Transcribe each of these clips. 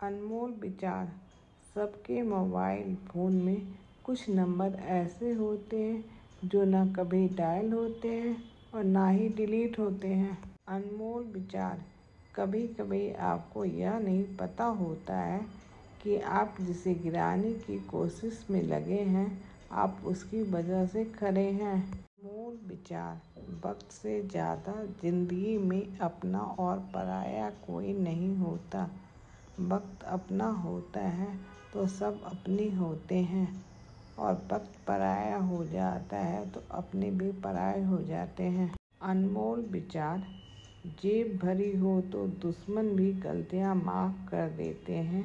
अनमोल विचार। सबके mobile phone में कुछ नंबर ऐसे होते हैं जो ना कभी डायल होते हैं और ना ही डिलीट होते हैं। अनमोल विचार। कभी कभी आपको यह नहीं पता होता है कि आप जिसे गिराने की कोशिश में लगे हैं, आप उसकी वजह से खड़े हैं। अनमोल विचार। वक्त से ज़्यादा जिंदगी में अपना और पराया कोई नहीं होता। वक्त अपना होता है तो सब अपने होते हैं, और वक्त पराया हो जाता है तो अपने भी पराये हो जाते हैं। अनमोल विचार। जेब भरी हो तो दुश्मन भी गलतियां माफ़ कर देते हैं,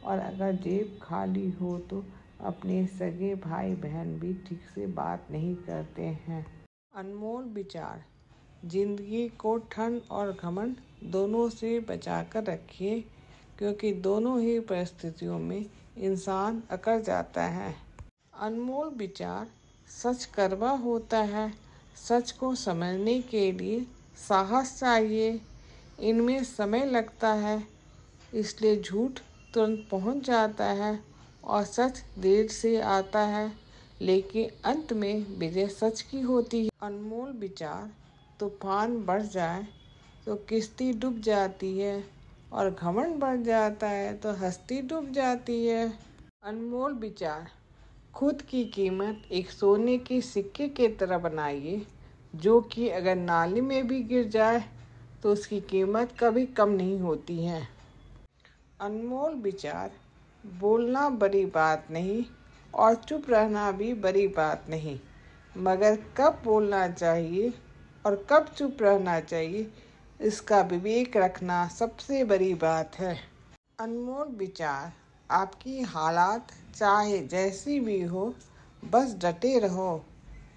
और अगर जेब खाली हो तो अपने सगे भाई बहन भी ठीक से बात नहीं करते हैं। अनमोल विचार। जिंदगी को ठंड और घमंड दोनों से बचाकर रखिए, क्योंकि दोनों ही परिस्थितियों में इंसान अकड़ जाता है। अनमोल विचार। सच कड़वा होता है। सच को समझने के लिए साहस चाहिए। इनमें समय लगता है, इसलिए झूठ तुरंत पहुंच जाता है और सच देर से आता है, लेकिन अंत में विजय सच की होती है। अनमोल विचार। तूफान बढ़ जाए तो किश्ती डूब जाती है, और घमंड बढ़ जाता है तो हस्ती डूब जाती है। अनमोल विचार। खुद की कीमत एक सोने के सिक्के की तरह बनाइए, जो कि अगर नाली में भी गिर जाए तो उसकी कीमत कभी कम नहीं होती है। अनमोल विचार। बोलना बड़ी बात नहीं और चुप रहना भी बड़ी बात नहीं, मगर कब बोलना चाहिए और कब चुप रहना चाहिए, इसका विवेक रखना सबसे बड़ी बात है। अनमोल विचार। आपकी हालात चाहे जैसी भी हो, बस डटे रहो,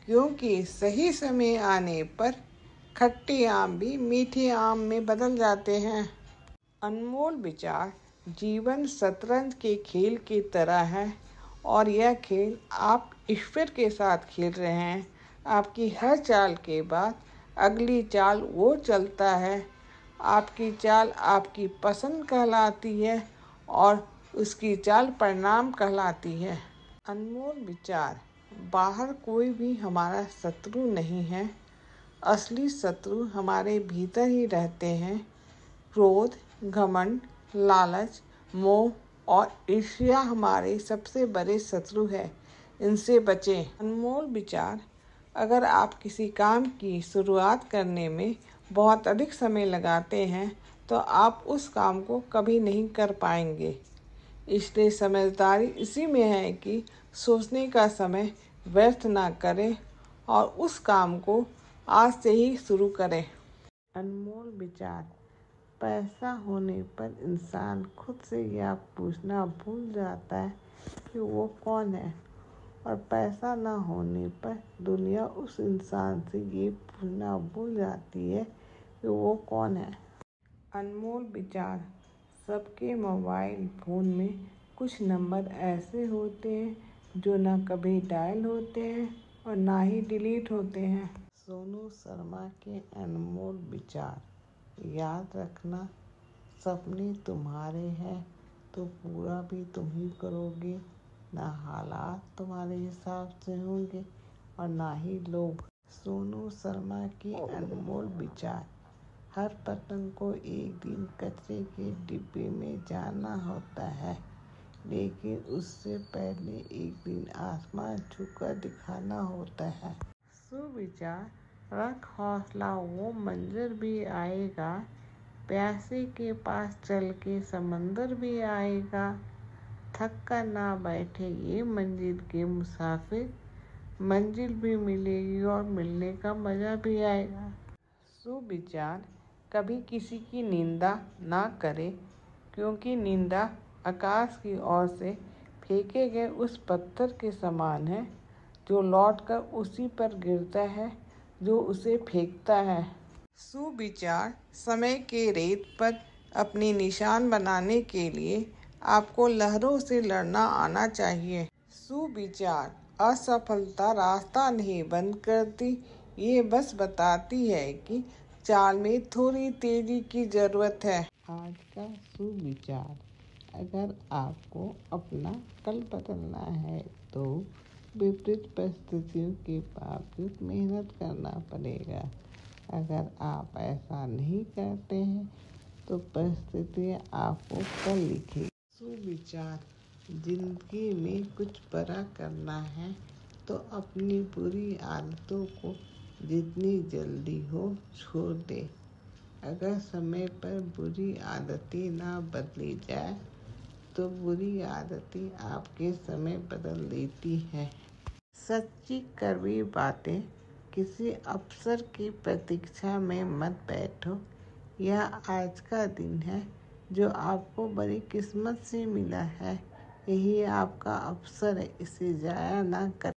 क्योंकि सही समय आने पर खट्टे आम भी मीठे आम में बदल जाते हैं। अनमोल विचार। जीवन शतरंज के खेल की तरह है, और यह खेल आप ईश्वर के साथ खेल रहे हैं। आपकी हर चाल के बाद अगली चाल वो चलता है। आपकी चाल आपकी पसंद कहलाती है, और उसकी चाल परिणाम कहलाती है। अनमोल विचार। बाहर कोई भी हमारा शत्रु नहीं है, असली शत्रु हमारे भीतर ही रहते हैं। क्रोध, घमंड, लालच, मोह और ईर्ष्या हमारे सबसे बड़े शत्रु है। इनसे बचें। अनमोल विचार। अगर आप किसी काम की शुरुआत करने में बहुत अधिक समय लगाते हैं तो आप उस काम को कभी नहीं कर पाएंगे। इसलिए समझदारी इसी में है कि सोचने का समय व्यर्थ ना करें और उस काम को आज से ही शुरू करें। अनमोल विचार। पैसा होने पर इंसान खुद से यह पूछना भूल जाता है कि वो कौन है, और पैसा ना होने पर दुनिया उस इंसान से ये पूछना भूल जाती है कि वो कौन है। अनमोल विचार। सबके मोबाइल फ़ोन में कुछ नंबर ऐसे होते हैं जो ना कभी डायल होते हैं और ना ही डिलीट होते हैं। सोनू शर्मा के अनमोल विचार। याद रखना, सपने तुम्हारे हैं तो पूरा भी तुम ही करोगे। ना हालात तुम्हारे हिसाब से होंगे और ना ही लोग। सोनू शर्मा के अनमोल विचार। हर पतंग को एक दिन कचरे के डिब्बे में जाना होता है, लेकिन उससे पहले एक दिन आसमान छूकर दिखाना होता है। सुविचार। रख हौसला, वो मंजर भी आएगा, प्यासे के पास चल के समंदर भी आएगा। थक कर ना बैठे ये मंजिल के मुसाफिर, मंजिल भी मिलेगी और मिलने का मज़ा भी आएगा। सुविचार। कभी किसी की निंदा ना करें, क्योंकि निंदा आकाश की ओर से फेंके गए उस पत्थर के समान है जो लौटकर उसी पर गिरता है जो उसे फेंकता है। सुविचार। समय के रेत पर अपने निशान बनाने के लिए आपको लहरों से लड़ना आना चाहिए। सुविचार। असफलता रास्ता नहीं बंद करती, ये बस बताती है कि चाल में थोड़ी तेजी की जरूरत है। आज का सुविचार। अगर आपको अपना कल बदलना है तो विपरीत परिस्थितियों के बावजूद मेहनत करना पड़ेगा। अगर आप ऐसा नहीं करते हैं तो परिस्थितियाँ आपको कल लिखेगी। सुविचार: जिंदगी में कुछ बड़ा करना है तो अपनी बुरी आदतों को जितनी जल्दी हो छोड़ दे। अगर समय पर बुरी आदतें ना बदली जाए तो बुरी आदतें आपके समय बदल देती हैं। सच्ची कड़वी बातें: किसी अवसर की प्रतीक्षा में मत बैठो। यह आज का दिन है जो आपको बड़ी किस्मत से मिला है। यही आपका अवसर है, इसे जाया ना कर।